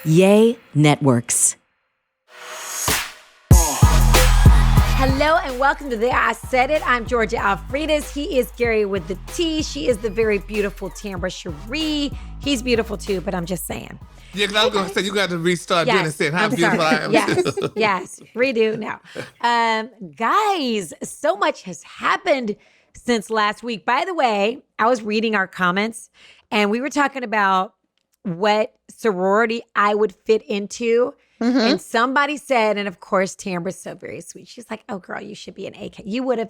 Yay Networks. Hello and welcome to There I Said It. I'm Georgia Alfredas. He is Gary with the T. She is the very beautiful Tambra Cherie. He's beautiful too, but I'm just saying. Yeah, because I was going to say, you got to restart doing it, saying how beautiful I am. Yes, redo now. Guys, so much has happened since last week. By the way, I was reading our comments and we were talking about what sorority I would fit into. Mm-hmm. And somebody said, and of course, Tambra's so very sweet. She's like, oh, girl, you should be an AK. You would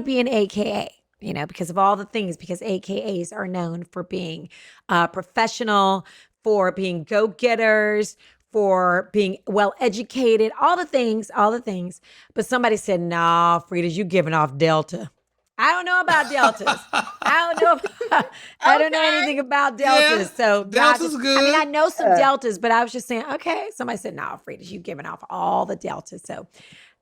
be an AKA, you know, because of all the things, because AKAs are known for being professional, for being go-getters, for being well-educated, all the things. But somebody said, nah, Frida, you giving off Delta. I don't know about deltas. I don't know anything about deltas. Yeah, so deltas good. I mean, I know some deltas, but I was just saying, okay. Somebody said, no, Frida, you giving off all the deltas. So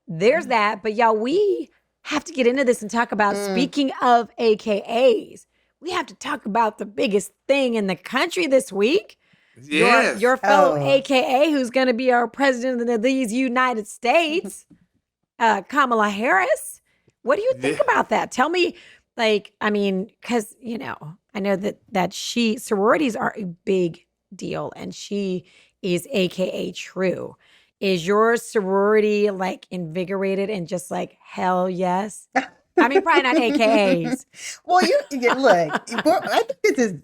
there's that. But y'all, we have to get into this and talk about, speaking of AKAs, we have to talk about the biggest thing in the country this week. Yes. Your fellow AKA, who's going to be our president of these United States, Kamala Harris. What do you think about that? Tell me, because, you know, I know that sororities are a big deal and she is AKA true. Is your sorority like invigorated and just like, hell yes? I mean, probably not AKAs. Well, look, I think this is,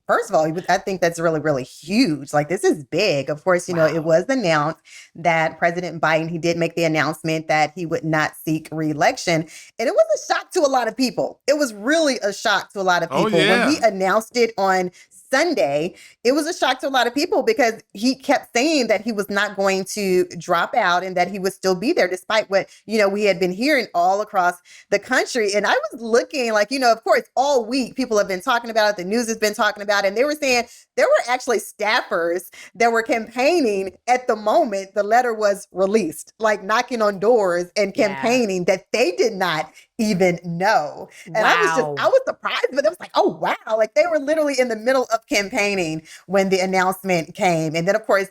first of all, I think that's really, really huge. Like, this is big. Of course, you know, it was announced that President Biden, he did make the announcement that he would not seek re-election. And it was a shock to a lot of people. It was really a shock to a lot of people. When he announced it on Sunday, it was a shock to a lot of people because he kept saying that he was not going to drop out and that he would still be there despite what, you know, we had been hearing all across the country. And I was looking like, you know, of course, all week people have been talking about it. The news has been talking about it. And they were saying there were actually staffers that were campaigning at the moment the letter was released, like knocking on doors and campaigning that they did not even know. And I was surprised, but it was like, oh, wow. Like they were literally in the middle of campaigning when the announcement came. And then of course,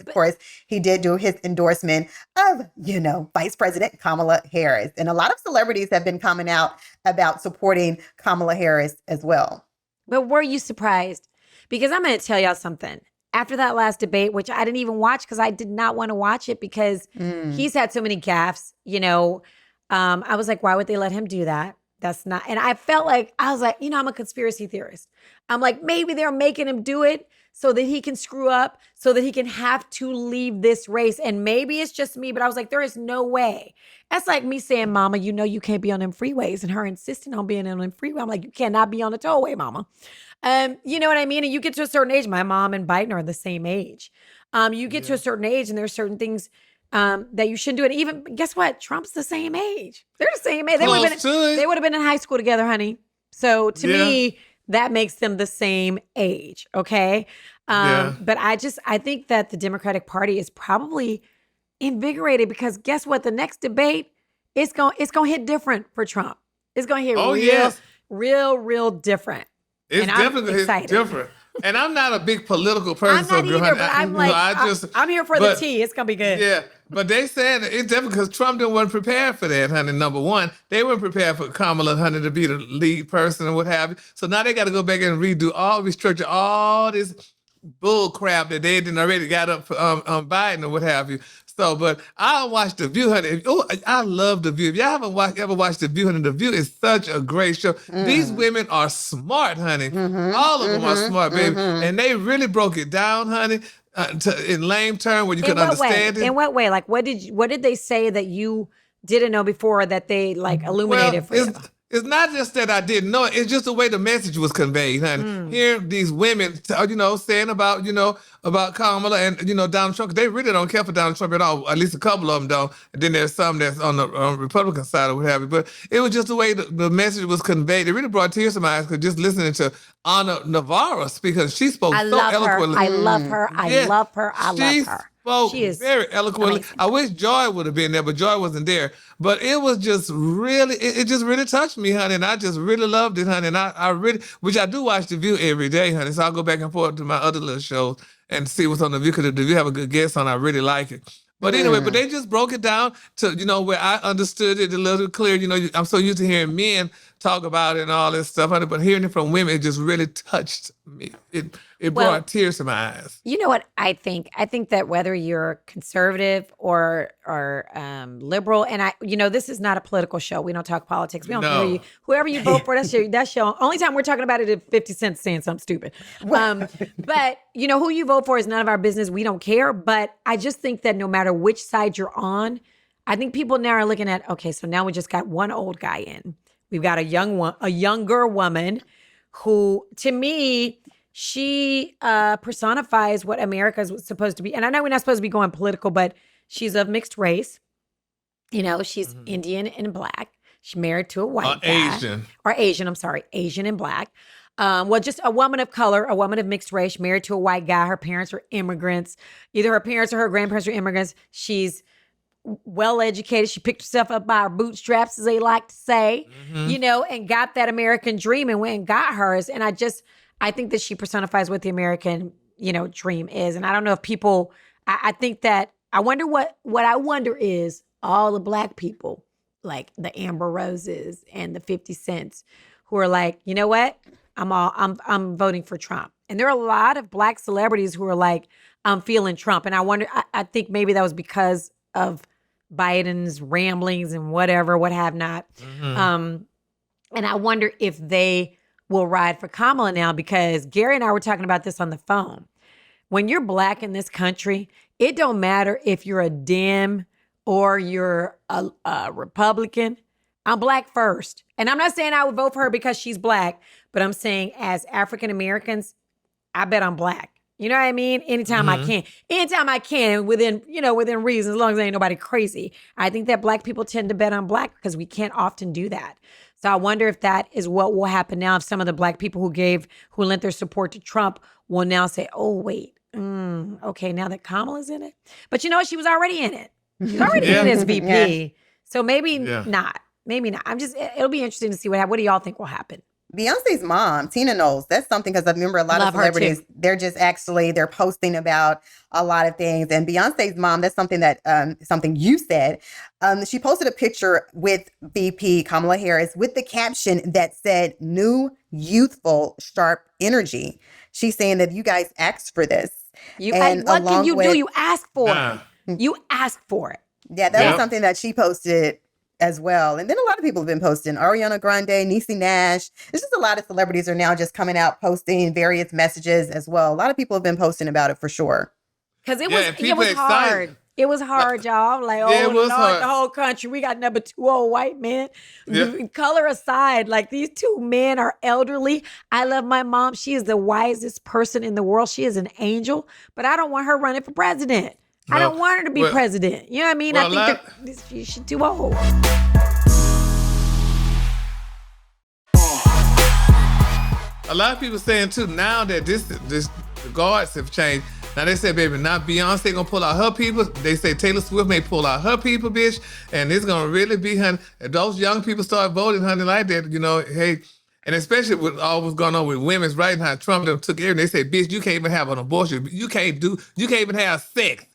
he did do his endorsement of, you know, Vice President Kamala Harris. And a lot of celebrities have been coming out about supporting Kamala Harris as well. But were you surprised? Because I'm going to tell y'all something. After that last debate, which I didn't even watch because I did not want to watch it because he's had so many gaffes, you know, I was like, why would they let him do that? That's not, and I was like, you know, I'm a conspiracy theorist. I'm like, maybe they're making him do it so that he can screw up, so that he can have to leave this race. And maybe it's just me, but I was like, there is no way. That's like me saying, mama, you know, you can't be on them freeways, and her insisting on being on them freeway. I'm like, you cannot be on the tollway, mama. You know what I mean? And you get to a certain age, my mom and Biden are the same age. You get to a certain age and there's certain things that you shouldn't do it. Even guess what? Trump's the same age. They're the same age. They would have been in high school together, honey. So to me, that makes them the same age. Okay. But I think that the Democratic Party is probably invigorated because guess what? The next debate, it's gonna hit different for Trump. It's gonna hit real different. It's definitely different. And I'm not a big political person. I'm not either, but I'm like, I'm here for the tea. It's going to be good. Yeah, but they said it's different because Trump wasn't prepared for that, honey, number one. They weren't prepared for Kamala, honey, to be the lead person and what have you. So now they got to go back and restructure all this bull crap that they didn't already got up for Biden or what have you. So, but I watched The View, honey. Oh, I love The View. If y'all haven't ever watched The View, honey, The View is such a great show. These women are smart, honey. All of them are smart, baby. And they really broke it down, honey, in lame terms where you can understand it. In what way? Like, what did they say that you didn't know before that they like illuminated for you? It's not just that I didn't know it. It's just the way the message was conveyed, honey. Here, these women, you know, saying about, you know, about Kamala and, you know, Donald Trump. They really don't care for Donald Trump at all. At least a couple of them don't. And then there's some that's on the Republican side or what have you. But it was just the way the message was conveyed. It really brought tears to my eyes because just listening to Ana Navarro speak, because she spoke so eloquently. I love her. I love her. spoke She is very eloquently. amazing. I wish Joy would have been there, but Joy wasn't there. But it was just really, it just really touched me, honey. And I just really loved it, honey. And I really, which I do watch The View every day, honey. So I'll go back and forth to my other little shows and see what's on The View. Because The View have a good guest on, I really like it. But anyway, but they just broke it down to, where I understood it a little clear. I'm so used to hearing men talk about it and all this stuff, honey, but hearing it from women, it just really touched me. It brought tears to my eyes. You know what I think? I think that whether you're conservative or liberal, and this is not a political show. We don't talk politics. We don't care whoever you vote for. That's your only time we're talking about it is 50 Cent saying something stupid. But who you vote for is none of our business. We don't care. But I just think that no matter which side you're on, I think people now are looking at, okay, so now we just got one old guy in. We've got a younger woman who, to me, she personifies what America is supposed to be. And I know we're not supposed to be going political, but she's of mixed race. She's Indian and black. She's married to a white guy. Asian. Or Asian, I'm sorry, Asian and black. Just a woman of color, a woman of mixed race, married to a white guy. Her parents are immigrants. Either her parents or her grandparents are immigrants. She's well-educated. She picked herself up by her bootstraps, as they like to say, and got that American dream and went and got hers. And I think that she personifies what the American, dream is. And I don't know if people, I think that, I wonder what I wonder is all the black people, like the Amber Roses and the 50 Cents, who are like, you know what? I'm voting for Trump. And there are a lot of black celebrities who are like, I'm feeling Trump. And I wonder, I think maybe that was because of Biden's ramblings and what have not. And I wonder if they will ride for Kamala now, because Gary and I were talking about this on the phone. When you're black in this country, it don't matter if you're a Dem or you're a Republican. I'm black first. And I'm not saying I would vote for her because she's black, but I'm saying as African Americans, I bet I'm black. You know what I mean? Anytime I can, within reason, as long as ain't nobody crazy. I think that black people tend to bet on black because we can't often do that. So I wonder if that is what will happen now, if some of the black people who lent their support to Trump will now say, oh, wait, okay, now that Kamala's in it. But you know what? She was already in it. She's already in it as VP. Yeah. So maybe not. Maybe not. It'll be interesting to see what do y'all think will happen? Beyonce's mom, Tina Knowles, that's something, because I remember a lot of celebrities, they're posting about a lot of things. And Beyonce's mom, that's something that, something you said. She posted a picture with VP Kamala Harris with the caption that said, new, youthful, sharp energy. She's saying that you guys asked for this. What can you do? You ask for it. You ask for it. Yeah, that was something that she posted as well. And then a lot of people have been posting. Ariana Grande, Niecy Nash. There's just a lot of celebrities are now just coming out posting various messages as well. A lot of people have been posting about it for sure. Because it was hard. It was hard, y'all. Like, the whole country, we got number 2 old white men. Yeah. Color aside, like these 2 men are elderly. I love my mom. She is the wisest person in the world. She is an angel, but I don't want her running for president. I don't want her to be president. You know what I mean? I think she's too old. A lot of people saying too, now that the guards have changed. Now they say, baby, now Beyonce gonna pull out her people. They say Taylor Swift may pull out her people, bitch, and it's gonna really be, honey. Those young people start voting, honey, like that. Hey, and especially with all what's going on with women's rights, how Trump took everything. They say, bitch, you can't even have an abortion. You can't even have sex.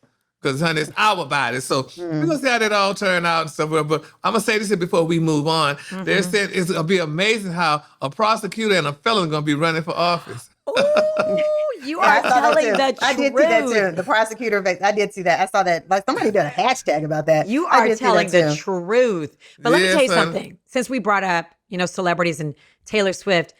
Because, honey, it's our body. So we're going to see how that all turn out and stuff. But I'm going to say this here before we move on. They said it's going to be amazing how a prosecutor and a felon are going to be running for office. Ooh, you are telling the truth. I did see that too. The prosecutor, I did see that. I saw that. Like, somebody did a hashtag about that. You are telling the truth. But let me tell you something. Since we brought up, celebrities and Taylor Swift,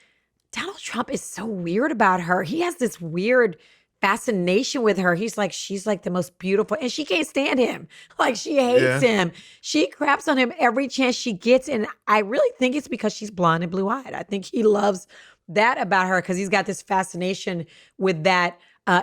Donald Trump is so weird about her. He has this weird fascination with her. She's like the most beautiful, and she can't stand him. Like, she hates him. She craps on him every chance she gets. And I really think it's because she's blonde and blue-eyed. I think he loves that about her because he's got this fascination with that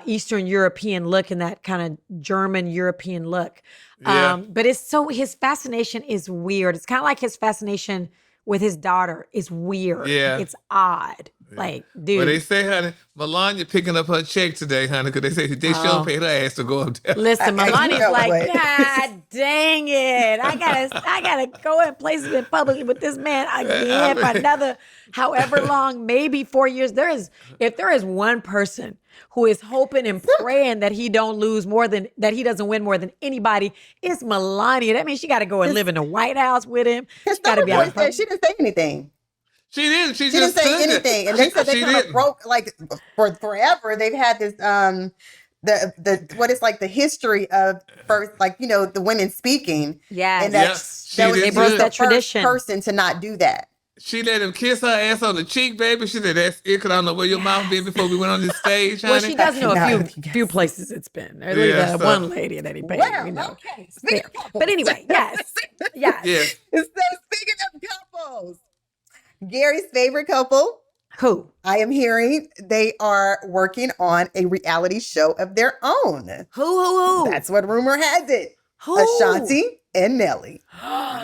Eastern European look and that kind of German European look. But his fascination is weird. It's kind of like his fascination with his daughter is weird. Yeah. It's odd. Like, dude. Well, they say, honey, Melania picking up her check today, honey, because they say they sure paid her ass to go up there. Listen, Melania's know like, what? God dang it. I gotta go in places in public with this man again for another however long, maybe 4 years. If there is one person who is hoping and praying that he doesn't win more than anybody, it's Melania. That means she gotta go and live in the White House with him. She gotta be out. She didn't say anything. She didn't. She Didn't just say said anything, it. and they said they She kind of didn't. broke like for forever. They've had this the what is like the history of first, like, you know, the women speaking. Yes. And She that was did They broke good. that the first tradition. person to not do that. She let him kiss her ass on the cheek, baby. She said, that's it, because I don't know where your mouth been before we went on this stage, honey. Well, she does know a No, few places it's been. There's Yeah, so- one lady that he paid, Well, you know. okay. Yeah. But anyway, yes. Yes. Yeah. So speaking of couples, Gary's favorite couple, Who? I am hearing they are working on a reality show of their own. Who? That's what rumor has it. Who? Ashanti and Nelly.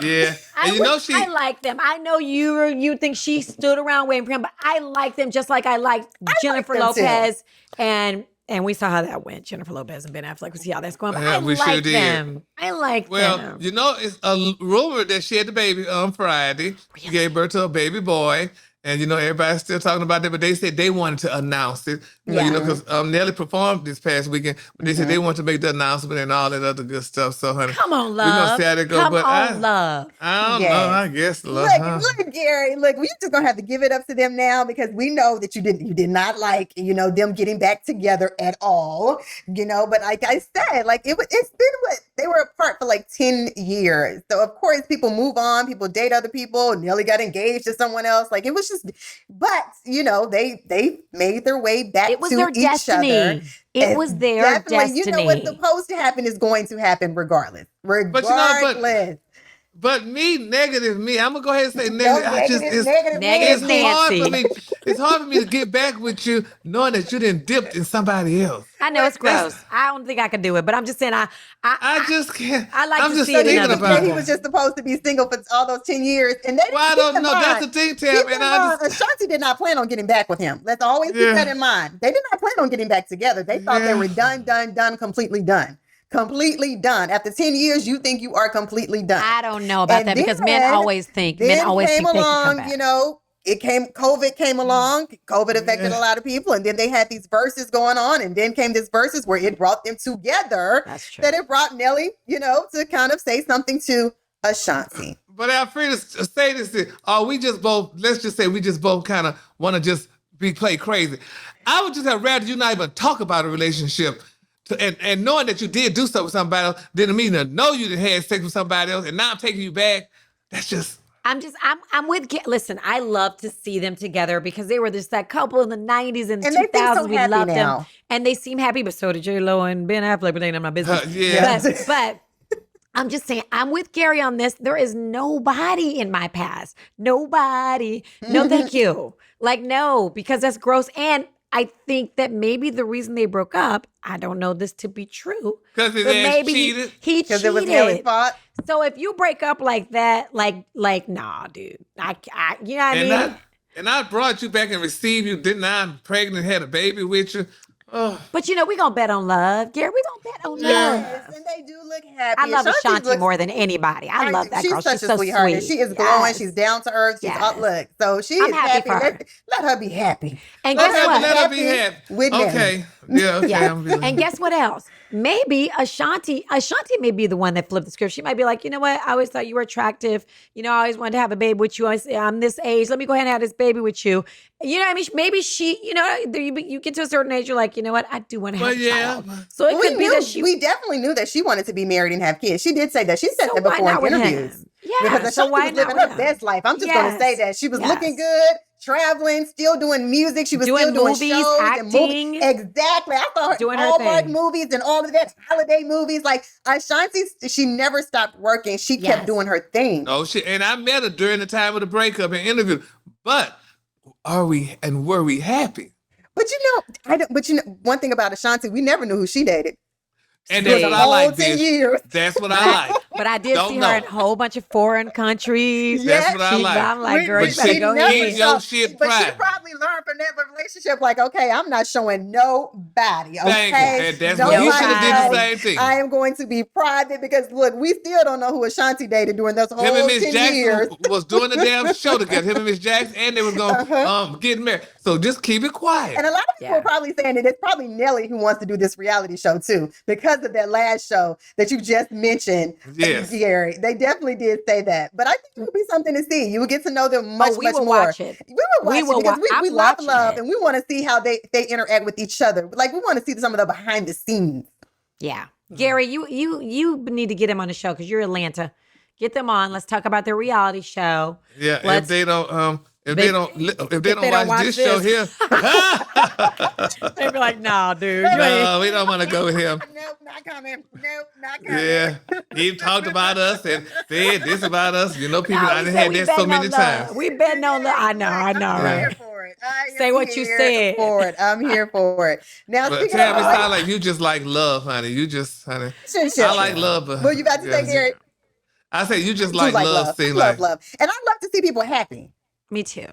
Yeah. And you know she... I like them. I know you think she stood around waiting for him, but I like them just like I liked Jennifer them too. Lopez and we saw how that went. Jennifer Lopez and Ben Affleck. We see how that's going. But Yeah, I we sure like did. them. I like Well, them. you know, it's a rumor that she had the baby on Friday. She gave birth to a baby boy. And, you know, everybody's still talking about that, but they said they wanted to announce it. You know, because Nelly performed this past weekend, but they said they wanted to make the announcement and all that other good stuff. So, honey, Come on, we gonna love. see how they go. Come But on, love. I don't Yes. know. I guess love. Look, Gary, look, we just gonna have to give it up to them now, because we know that you did not like, you know, them getting back together at all, you know. But like I said, like it's been what they were apart for like 10 years. So of course people move on, people date other people. Nelly got engaged to someone else. Like it was just, but you know, they made their way back It was to their each destiny. other. It And was their definitely, destiny. you know what's supposed to happen is going to happen regardless. But you know, Regardless. But me, negative me, I'm gonna go ahead and say No, negative. I just negative, it's, negative, Negative it's hard for Nancy. me. It's hard for me to get back with you knowing that you didn't dip in somebody else. I know it's gross. I don't think I could do it, but I'm just saying I just can't. I like I'm to just see it in thinking other about He it. was just supposed to be single for all those 10 years. And they didn't Well, I keep don't in know. mind. That's the thing, Tam. Keep And in I mind, just, Ashanti did not plan on getting back with him. Let's always keep Yeah. that in mind. They did not plan on getting back together. They thought they Yeah. were done, completely done. Completely done. After 10 years, you think you are completely done. I don't know about And that because men then- always think Then they can come along, back. you know, COVID came along. COVID affected a lot of people. And then they had these verses going on. And then came this verses where it brought them together. That's true. That it brought Nelly, you know, to kind of say something to Ashanti. but I'm free to say this. We just both, let's just say we just both kind of want to just play crazy. I would just have rather you not even talk about a relationship. And knowing that you did do something with somebody else didn't mean to know you didn't have sex with somebody else, and now I'm taking you back. That's just... I'm with, listen, I love to see them together because they were just that couple in the 90s and, And they seem 2000s. so We happy loved now. them. And they seem happy, but so did J-Lo and Ben Affleck, but they ain't none of my business. Yeah. But I'm just saying, I'm with Gary on this. There is nobody in my past. Nobody. No, thank you. Like, no, because that's gross. And I think that maybe the reason they broke up, I don't know this to be true. Because his but ass maybe cheated? he Because cheated. it was Nelly's fault. So if you break up like that, like, nah, dude. I you know what I mean? And I brought you back and received you, didn't I? I'm pregnant, had a baby with you. Oh, But you know, we gonna bet on love. Gary, we gonna bet on love. Yes, and they do look happy. I love Ashanti looks- more than anybody. I love that girl. She's such She's a so sweetheart. sweet. And she is glowing. Yes. She's down to earth. She's Yes. look. So she I'm is happy for her. Let her be happy. And let guess what? her be happy. With them. Okay. Yeah, okay. Yeah. I'm And guess what else? Maybe Ashanti may be the one that flipped the script. She might be like, you know what? I always thought you were attractive. You know, I always wanted to have a baby with you. I'm this age. Let me go ahead and have this baby with you. You know what I mean? Maybe she, you know, you get to a certain age, you're like, you know what? I do want to have Well, a yeah. child. So it could be that she. We definitely knew that she wanted to be married and have kids. She did say that. She said So that why before not in with interviews. him? Yeah. Because So Ashanti why was not living with her him? best life. I'm just going to Yes. say that. She was Yes. looking good, traveling, still doing music. She was Doing still doing movies, shows acting. and movies. Exactly. I saw her Doing her Hallmark thing. movies and all of that, holiday movies. Like Ashanti, she never stopped working. She Yes. kept doing her thing. Oh shit! And I met her during the time of the breakup and interview. But were we happy? But you know, one thing about Ashanti, we never knew who she dated. And For that's the what I whole like, 10 bitch. years. That's what I like. But I did Don't see know. her in a whole bunch of foreign countries. That's what I like. I'm like, girl, But you better she go never ahead. keep your shit But she private. probably learned from that relationship, like, okay, I'm not showing nobody. Okay, Thank you. And that's what you should have did the Nobody. same thing. I am going to be private because look, we still don't know who Ashanti dated during those Him and whole Miss 10 Jackson years. was doing the damn show together. Him and Miss Jackson, and they was gonna get married. So just keep it quiet. And a lot of people Yeah. are probably saying that it's probably Nelly who wants to do this reality show too, because of that last show that you just mentioned, Yes. Gary. They definitely did say that. But I think it would be something to see. You would get to know them much, we much will more. watch it. We will watch We it will because I'm we love watching love it. and we want to see how they interact with each other. Like we want to see some of the behind the scenes. Yeah. Gary, you need to get him on the show because you're Atlanta. Get them on. Let's talk about their reality show. Yeah, Let's- if they don't they don't watch this show here, They'd be like, nah, dude. You ain't. no, we don't want to go with him. Nope, not coming. Nope, not coming. Yeah, he talked about us and said this about us. You know, people No, I we done said had we that so betting many on love. times. We betting on love. I know, I'm right? here for it. I am Say what you here said. For it. I'm here for it. Now, But speaking Tam, of it sounds like you just like love, honey. You just, honey. relationship, I like love, but what you about to say, yeah, Gary? I say you just Do like love. I Seem love like love, and I love to see people happy. Me too.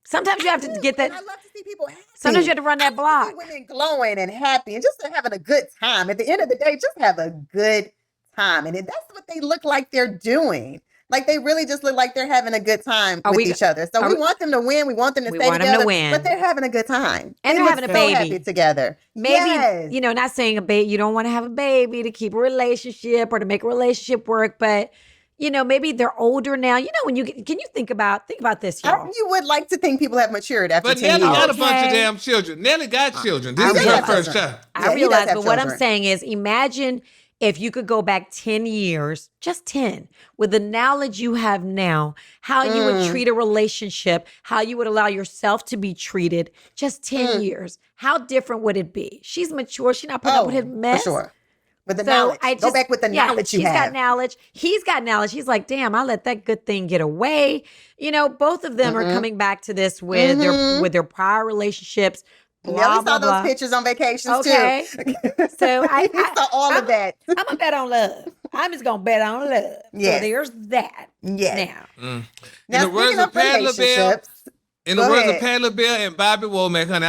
Sometimes you have to get that. I love to see people happy. Sometimes you have to run that I block. see women glowing and happy and just having a good time. At the end of the day, just have a good time, and that's what they look like they're doing. Like they really just look like they're having a good time with each other. So we want them to win. We want them to We stay want them together. to win. But they're having a good time. And They they're look having a so baby. happy together. Maybe, Yes. not saying a baby, you don't want to have a baby to keep a relationship or to make a relationship work, but maybe they're older now. When can you think about this, y'all? You would like to think people have matured after But 10 Nelly years. got a bunch of Okay. damn children. Nelly got children. This I is her realize- first child. Yeah, I he does realize, have but what I'm children. saying is imagine if you could go back 10 years, just 10, with the knowledge you have now, how you would treat a relationship, how you would allow yourself to be treated, just 10 years. How different would it be? She's mature. She's not putting up with his mess. For sure. With the So knowledge. I Go back with the knowledge you she's have. got knowledge. He's got knowledge. He's like, damn, I let that good thing get away. Both of them are coming back to this with their prior relationships. Blah, Nelly blah, saw blah. those pictures on vacations Okay. too. So He saw all of that. I'm gonna bet on love. I'm just gonna bet on love. Yes. So there's that. Yes. Now, In Now, the words speaking of of Pat LaBelle, relationships, in the Go words ahead. of Pat LaBelle and Bobby Womack, honey,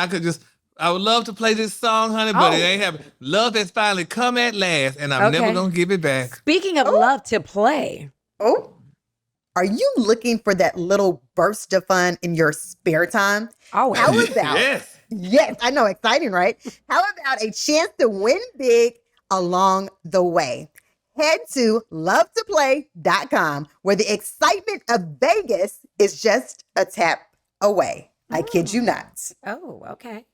I would love to play this song, honey, but Oh. it ain't happening. Love has finally come at last, and I'm never Okay. gonna give it back. speaking of love to play, oh, are you looking for that little burst of fun in your spare time? oh, How about Yes. Yes, I know, exciting, right? How about a chance to win big along the way? Head to lovetoplay.com where the excitement of Vegas is just a tap away. I kid you not. Oh, okay.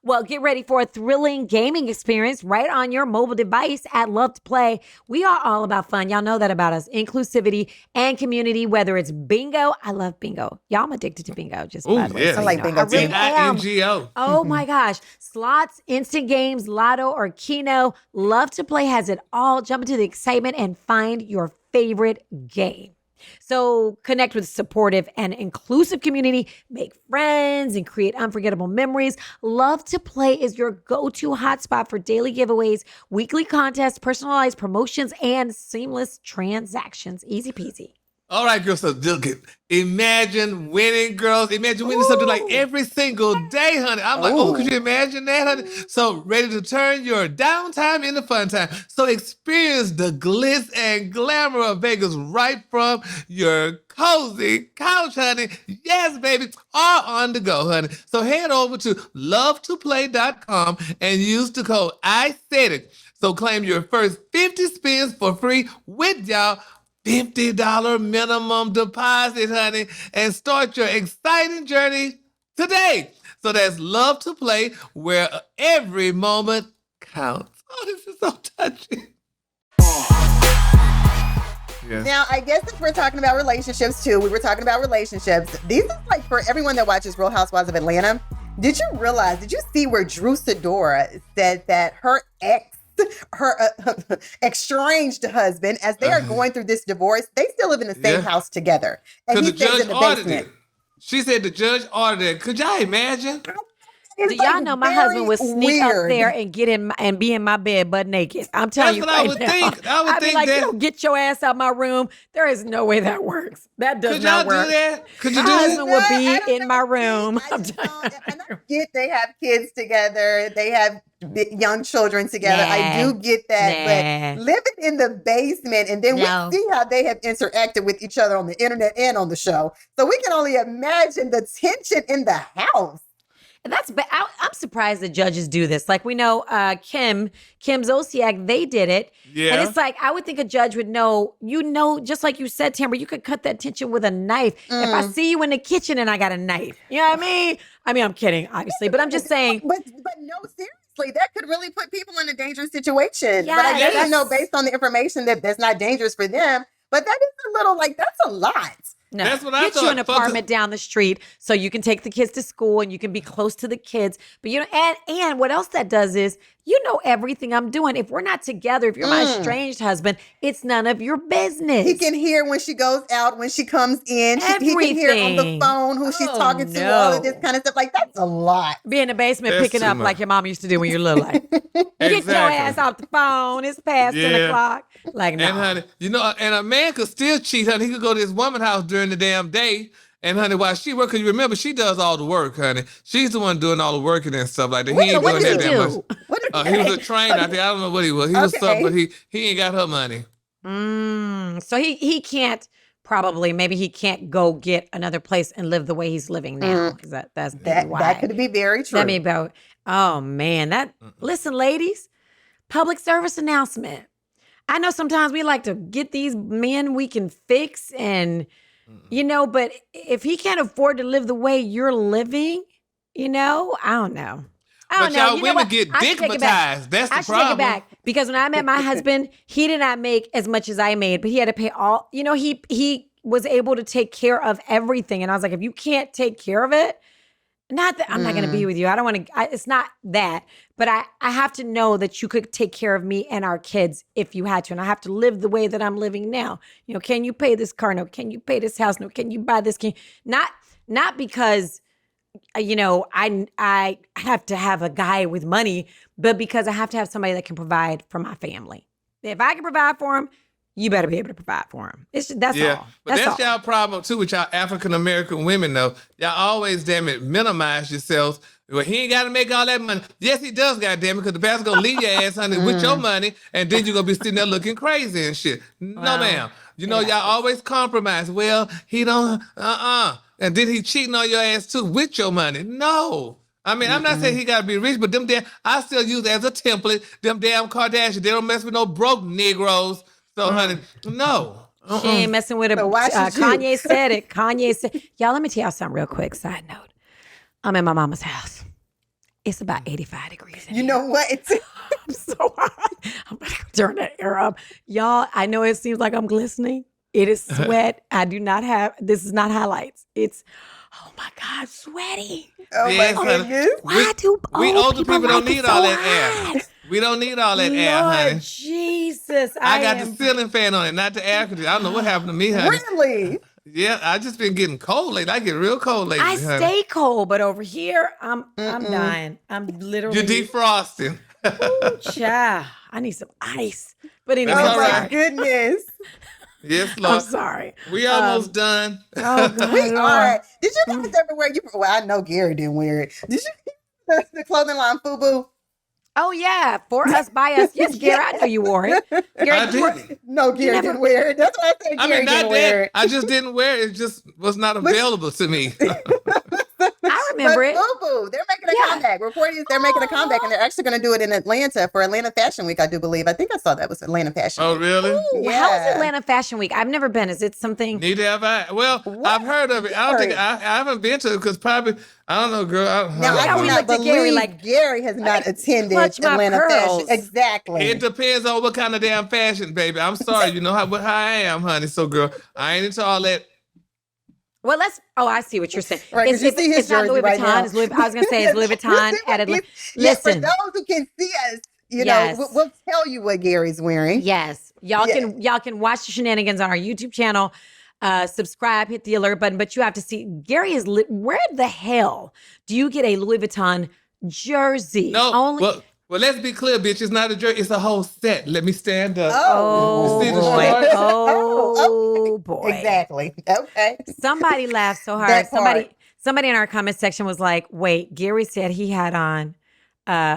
Well, get ready for a thrilling gaming experience right on your mobile device at Love to Play. We are all about fun. Y'all know that about us. Inclusivity and community, whether it's bingo. I love bingo. Y'all, I'm addicted to bingo, just by Ooh, the way. yes. so I like you know. bingo, I really too. am. INGO. Oh my gosh. Slots, instant games, lotto, or Keno. Love to Play has it all. Jump into the excitement and find your favorite game. So connect with a supportive and inclusive community, make friends, and create unforgettable memories. Love to Play is your go-to hotspot for daily giveaways, weekly contests, personalized promotions, and seamless transactions. Easy peasy. All right, girls. So imagine winning, girls. Imagine winning something like every single day, honey. I'm like, oh, could you imagine that, honey? So ready to turn your downtime into fun time. So experience the glitz and glamour of Vegas right from your cozy couch, honey. Yes, baby. All on the go, honey. So head over to lovetoplay.com and use the code I said it. So claim your first 50 spins for free with y'all $50 minimum deposit, honey, and start your exciting journey today. So that's Love to Play, where every moment counts. Oh, this is so touching. Yes. Now, I guess if we're talking about relationships too, we were talking about relationships. These are like for everyone that watches Real Housewives of Atlanta. Did you see where Drew Sidora said that her estranged husband, as they are going through this divorce, they still live in the same house together. And Because he the stays judge in the ordered basement. it. She said the judge ordered it. Could y'all imagine? Do y'all know my husband would sneak up weird. there and get in and be in my bed butt naked? I'm telling That's you what I right would now. think. I would I'd be think like, that- you don't get your ass out my room. There is no way that works. That does Could y'all not work. do that? Could you My do husband that? would I be don't in know. my See, room. I just don't, and I get they have kids together. They have young children together. I do get that. But living in the basement, and then No. we see how they have interacted with each other on the internet and on the show. So we can only imagine the tension in the house. And I'm surprised the judges do this. Like we know Kim Zolciak, they did it. Yeah. And it's like, I would think a judge would know, just like you said, Tamara, you could cut that tension with a knife. If I see you in the kitchen and I got a knife, you know what I mean? I mean, I'm kidding, obviously, but I'm just saying. But no, seriously, that could really put people in a dangerous situation. Yes. But I guess, based on the information that's not dangerous for them. But that is a little, that's a lot. No, That's what I get you thought. an apartment down the street so you can take the kids to school and you can be close to the kids. But and what else that does is you know everything I'm doing. If we're not together, if you're my estranged husband, it's none of your business. He can hear when she goes out, when she comes in. He can hear on the Everything. phone who she's Oh, talking to, no. all of this kind of stuff. Like, that's a lot. Be in the basement That's picking too up much. like your mom used to do when you were little. Like, get your ass off the phone. It's past 10 Yeah. o'clock. Like, no. And honey, and a man could still cheat, honey. He could go to his woman's house during the damn day. And honey, while she works, because you remember, she does all the work, honey. She's the one doing all the working and stuff like that. He ain't what doing did that he damn do? much. He was a trainer. I don't know what he was. He was something, but he ain't got her money. So he can't maybe he can't go get another place and live the way he's living now. Is that's maybe why. That could be very true. That may be, oh man, listen, ladies, public service announcement. I know sometimes we like to get these men we can fix and, but if he can't afford to live the way you're living, I don't know. But y'all women get digmatized. That's the I should problem. take it back because when I met my husband, he did not make as much as I made, but he had to pay all, he was able to take care of everything. And I was like, if you can't take care of it, not that I'm not going to be with you. I don't want to, it's not that, but I have to know that you could take care of me and our kids if you had to. And I have to live the way that I'm living now. Can you pay this car? No. Can you pay this house? No. Can you buy this? Not because, I have to have a guy with money, but because I have to have somebody that can provide for my family. If I can provide for him, you better be able to provide for him. That's all. But that's all. y'all problem too with y'all African American women though. Y'all always, damn it, minimize yourselves. Well, he ain't got to make all that money. Yes, he does, goddamn it, because the pastor gonna leave your ass, honey, with your money, and then you're gonna be sitting there looking crazy and shit. No, ma'am. Y'all always compromise. Well, he don't, and then he cheating on your ass too with your money. No. I mean, I'm not saying he got to be rich, but I still use it as a template. Them damn Kardashians, they don't mess with no broke Negroes. So, honey, no. She ain't messing with So why should you? Kanye said it. Kanye said, y'all, let me tell y'all something real quick. Side note. I'm in my mama's house. It's about 85 degrees. You know what? I'm so hot. I'm going to turn that air up. Y'all, I know it seems like I'm glistening. It is sweat. This is not highlights. It's, oh my God, sweaty. Oh Yes, my honey. goodness. Why do We older people don't like it need so all that hot? air. We don't need all that air, Lord honey. Jesus. I got the ceiling fan on it, not the air conditioner. I don't know what happened to me, honey. Really? Yeah, I just been getting cold lately. I get real cold lately, I honey. stay cold, but over here, I'm dying. I'm literally. You're defrosting. Ooh, child. I need some ice. But anyway, That's Oh all my right. goodness. Yes, I'm Lord. sorry. We almost done. Oh, God. We Lord. are. Did you guys ever wear well, I know Gary didn't wear it. Did you the clothing line FUBU? Oh, yeah. For us, by us. Yes, Gary, I know you wore it. Gary, I you wore- did. No, Gary never- didn't wear it. That's why I said I Gary mean, not didn't wear that. it. I just didn't wear it. It just was not available to me. I remember it. FUBU, they're making a comeback. Reporting is they're making a comeback, and they're actually going to do it in Atlanta for Atlanta Fashion Week, I do believe. I think I saw that was Atlanta Fashion Oh, Week. really? Ooh, Yeah. How is Atlanta Fashion Week? I've never been. Is it something? Neither have I. Well, I've heard of it. I don't think I haven't been to it because probably I don't know, girl. Now, Look I how we cannot looked at Gary believe like, Gary has not attended clutch my Atlanta pearls. Fashion. Exactly. It depends on what kind of damn fashion, baby. I'm sorry, you know how I am, honey. So, girl, I ain't into all that. well, I see what you're saying. Right, 'cause you see his it's not jersey Louis right Vuitton. now. It's Louis, I was going to say it's Louis Vuitton at Atlanta. Yeah, for Listen. those who can see us, Yes. we'll tell you what Gary's wearing. Yes. Y'all can watch the shenanigans on our YouTube channel. Subscribe, hit the alert button, but you have to see Gary is where the hell do you get a Louis Vuitton jersey. No, Only. well, let's be clear, bitch. It's not a jersey. It's a whole set. Let me stand up. Oh, You see the boy. shorts? Oh, boy. Exactly. Okay. Somebody laughed so hard. That part. Somebody in our comment section was like, wait, Gary said he had on,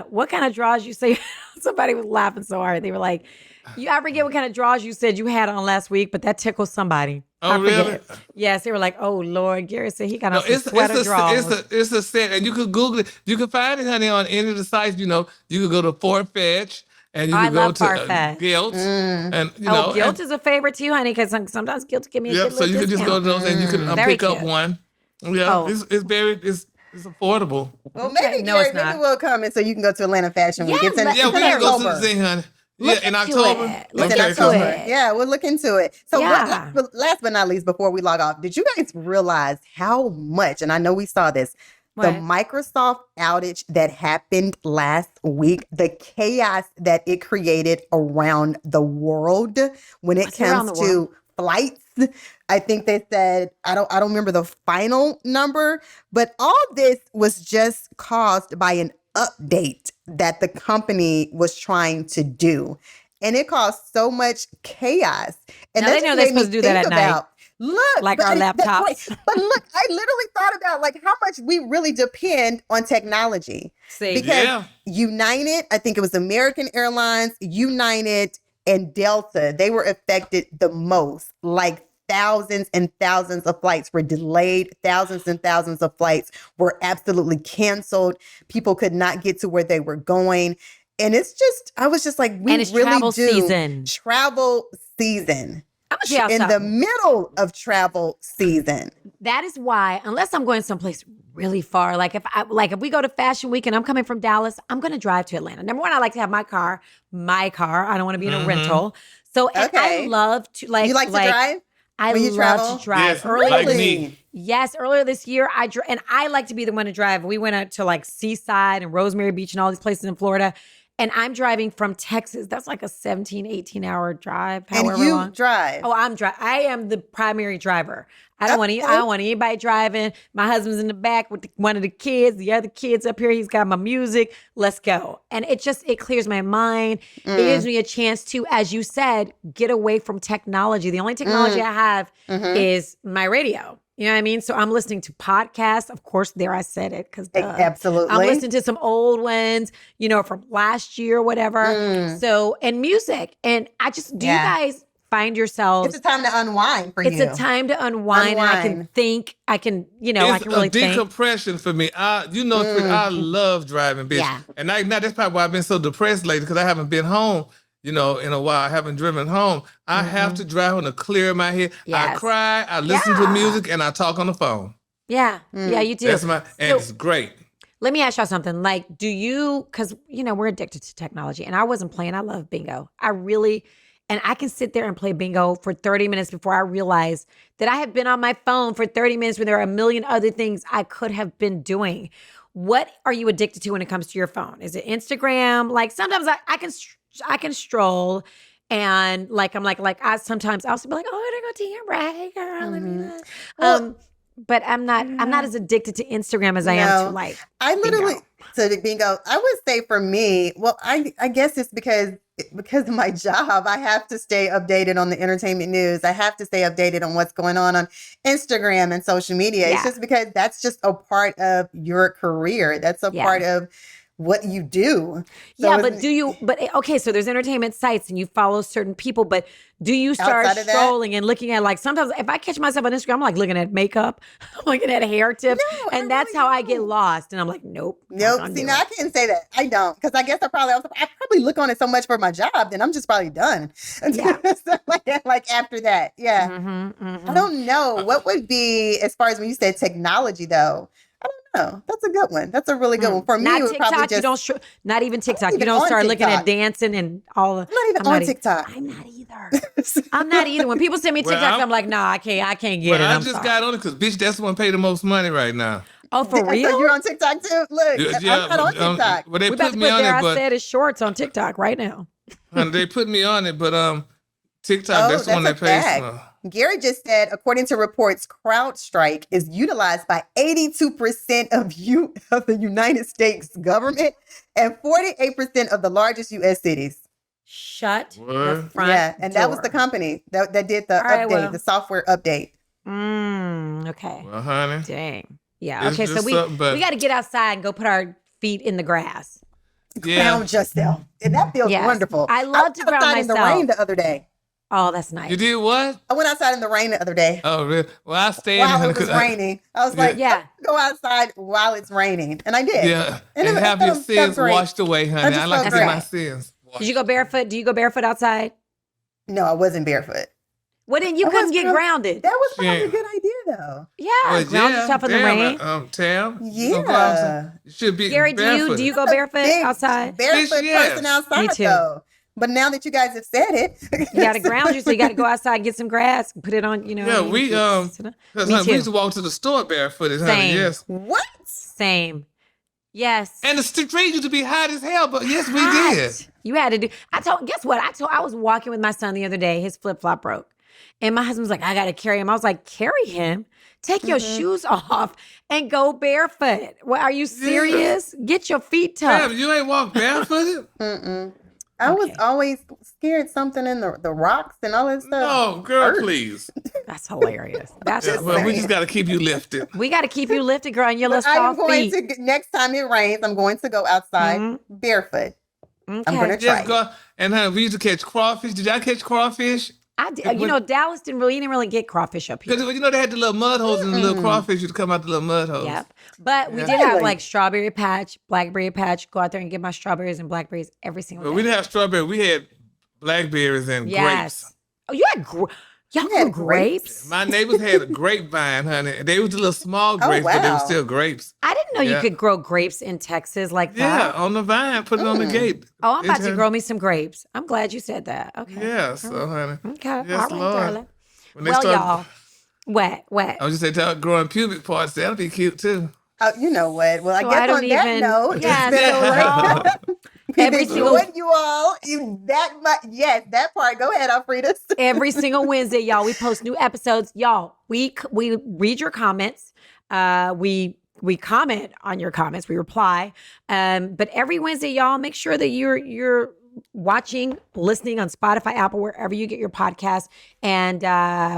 what kind of drawers you say? Somebody was laughing so hard. They were like, I forget what kind of drawers you said you had on last week, but that tickles somebody. Oh, really? Yes, they were like, oh, Lord. Gary said he got on some It's sweater drawers. it's a set, and you can Google it. You can find it, honey, on any of the sites. You know, you can go to Farfetch, and you I can go love to Farfetch. Guilt, and you know, Guilt is a favorite too, honey, because sometimes Guilt give me a yep. good So you little can just go discount. to those, and you can Very pick up cute. one. Yeah, Oh. it's affordable. Well, Okay, maybe, no, it's Gary, not. maybe we'll come and so you can go to Atlanta Fashion Week. Yeah, It's in, let's Yeah, it's we in can go to the October. thing, honey. Look Yeah, in into October. it. Look Okay, into cool. it. Yeah, we'll look into it. So Yeah. last but not least, before we log off, did you guys realize how much, and I know we saw this, the What? Microsoft outage that happened last week, the chaos that it created around the world when it What's around comes the world? to flights? I think they said, I don't remember the final number, but all this was just caused by an update that the company was trying to do. And it caused so much chaos. And Now, that they know just they're made me supposed to do that think at night. about, look, Like but our that's laptops. right. But look, I literally thought about like how much we really depend on technology. See, Because Yeah. United, I think it was American Airlines, United, and Delta, they were affected the most. Like thousands and thousands of flights were delayed. Thousands and thousands of flights were absolutely canceled. People could not get to where they were going. And it's just, I was just like, we And it's really travel do season. travel season. I'm gonna tell y'all In the something. middle of travel season. That is why, unless I'm going someplace really far, like if we go to Fashion Week and I'm coming from Dallas, I'm going to drive to Atlanta. Number one, I like to have my car. I don't want to be in a rental. So and Okay. I love to like. You like to drive? I when you love travel? to drive. Yes, Earlier, like this, me. yes, earlier this year, and I like to be the one to drive. We went out to like Seaside and Rosemary Beach and all these places in Florida. And I'm driving from Texas. That's like a 17, 18-hour drive, however And you long. drive. Oh, I am the primary driver. I don't want anybody driving. My husband's in the back with one of the kids. The other kid's up here. He's got my music. Let's go. And it clears my mind. It gives me a chance to, as you said, get away from technology. The only technology I have is my radio. You know what I mean? So I'm listening to podcasts. Of course, there I said it because Absolutely. I'm listening to some old ones, from last year, whatever. So, and music. And I just, do you guys find yourselves? It's a time to unwind for you. It's a time to unwind. And I can think. I can, I It's can really a think. decompression for me. I love driving, bitch. Yeah. And now that's probably why I've been so depressed lately, because I haven't been home, in a while. I haven't driven home. I have to drive on to clear my head. I Yes. cry, I listen to music, and I talk on the phone. Yeah. Yeah, you do. That's and it's great. Let me ask y'all something. Like, do you, because, we're addicted to technology, and I wasn't playing. I love bingo. And I can sit there and play bingo for 30 minutes before I realize that I have been on my phone for 30 minutes when there are a million other things I could have been doing. What are you addicted to when it comes to your phone? Is it Instagram? Like, sometimes I can stroll and sometimes I'll be like, oh, I gotta go to your right, girl. Let me but I'm not as addicted to Instagram as I am to like I literally, bingo. so the bingo, I would say for me, well, I guess it's because of my job, I have to stay updated on the entertainment news. I have to stay updated on what's going on Instagram and social media. Yeah. It's just because that's just a part of your career. That's a part of what you do. So Yeah, okay, so there's entertainment sites and you follow certain people, but do you start Outside of that? scrolling and looking at, like, sometimes if I catch myself on Instagram, I'm like looking at makeup, I'm looking at hair tips, No, and I that's really how I don't. get lost. And I'm like, nope. See, now I can't say that. I don't, because I guess I probably look on it so much for my job, then I'm just probably done. Yeah. So, like after that, yeah. Mm-hmm. I don't know what would be, as far as when you said technology, though. I don't know. That's a good one. That's a really good one for me. Not It would TikTok. probably just. You don't. Not even TikTok. You even don't on start looking at TikTok. dancing and all. I'm not even on TikTok. I'm not either. I'm not either. When people send me Well, TikToks, I'm like, nah, I can't get But it. I I'm just sorry. got on it because, bitch, that's the one pay the most money right now. Oh, for So real? you're on TikTok too? Look, I'm not on TikTok. Well, they We about put to me put on there. it, I but said it's shorts on TikTok right now. honey, they put me on it, but TikTok, Oh, that's the one that that's a pays. fact. Gary just said, according to reports, CrowdStrike is utilized by 82% of the United States government and 48% of the largest U.S. cities. Shut the Word. front Yeah, and that was the door. company that did the All right, update, well. the software update. Okay. Well, honey. Dang. Yeah. It's Okay. So just we something, but- got to get outside and go put our feet in the grass. Yeah. Ground yourself. And that feels Yes. wonderful. I love went to ground outside in the myself. rain the other day. Oh, that's nice. You did what? I went outside in the rain the other day Oh, really? Well, I stayed while in it was raining. I was like, Yeah. go outside while it's raining. And I did. Yeah. And And it have felt- your felt sins great. washed away, honey. just I like to felt get my great. sins washed. Did you go barefoot? Do you go barefoot outside? No, I wasn't barefoot. Well, then you I couldn't was get probably- grounded. That was probably Yeah. a good idea, though. Yeah. Well, Ground yourself in the damn, rain. Tam. You gonna go outside? You should be Gary, barefoot. do you go I'm a barefoot big outside? Barefoot Yes. person outside, Me too. though. But now that you guys have said it, You got to ground you, so you got to go outside and get some grass, put it on, you know. Yeah, you we can sit down. 'cause, Me honey, we too. used to walk to the store barefooted, honey. Same. Yes. What? Same. Yes. And the street used to be hot as hell, but yes, we Hot. did. You had to do. Guess what? I was walking with my son the other day. His flip flop broke, and my husband was like, "I got to carry him." I was like, "Carry him? Take your shoes off and go barefoot." What? Are you serious? Get your feet Damn, tough. you ain't walk barefooted? I was Okay. always scared something in the rocks and all that stuff. No, girl, hurt. please. That's hilarious. That's Yeah, well, we saying. just got to keep you lifted. we got to keep you lifted, girl, and your But little I'm soft going feet. to, next time it rains, I'm going to go outside Mhm. barefoot. Okay. I'm going to try. Just go. And honey, we used to catch crawfish. Did y'all catch crawfish? I did, you know, Dallas didn't really get crawfish up here. Because you know they had the little mud holes and the little crawfish used to come out the little mud holes. Yep. But we Yeah. did have Really? like strawberry patch, blackberry patch. Go out there and get my strawberries and blackberries every single But day. we didn't have strawberry. We had blackberries and grapes. Oh, you had y'all had grew grapes? My neighbors had a grapevine, honey. They was the little small grapes, but they were wow. still grapes. I didn't know you Yeah. could grow grapes in Texas like Yeah, that. on the vine, put it on the gate. Oh, I'm about It's to grow me some grapes. I'm glad you said that. Okay. Yeah, so honey. Okay. Yes, All right, Lord. darling. When they Well, start, y'all. What? I was just saying, growing pubic parts, that'll be cute too. Oh, you know what? Well, I So guess I don't on that even- note, Yeah, it's been so, a y'all, wrap. every We've single- enjoyed you all. That much, yes, that part. Go ahead, Alfreda. every single Wednesday, y'all, we post new episodes. Y'all, we read your comments. We comment on your comments. We reply. But every Wednesday, y'all, make sure that you're watching, listening on Spotify, Apple, wherever you get your podcast. And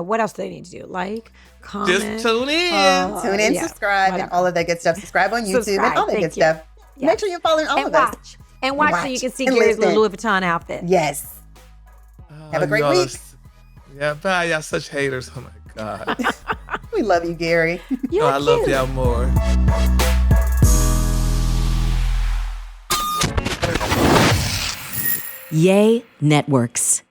what else do they need to do? Like, comment. Just tune in. Tune in, yeah, subscribe, whatever. and all of that good stuff. Subscribe on YouTube Subscribe, and all that thank good you. stuff. Yeah. Make sure you're following all And of us. watch. And watch so you can see and Gary's listen. little Louis Vuitton outfit. Yes. Have a great y'all week. Yeah, bye. Y'all such haters. Oh my God. We love you, Gary. You're I love cute. y'all more. Yay Networks.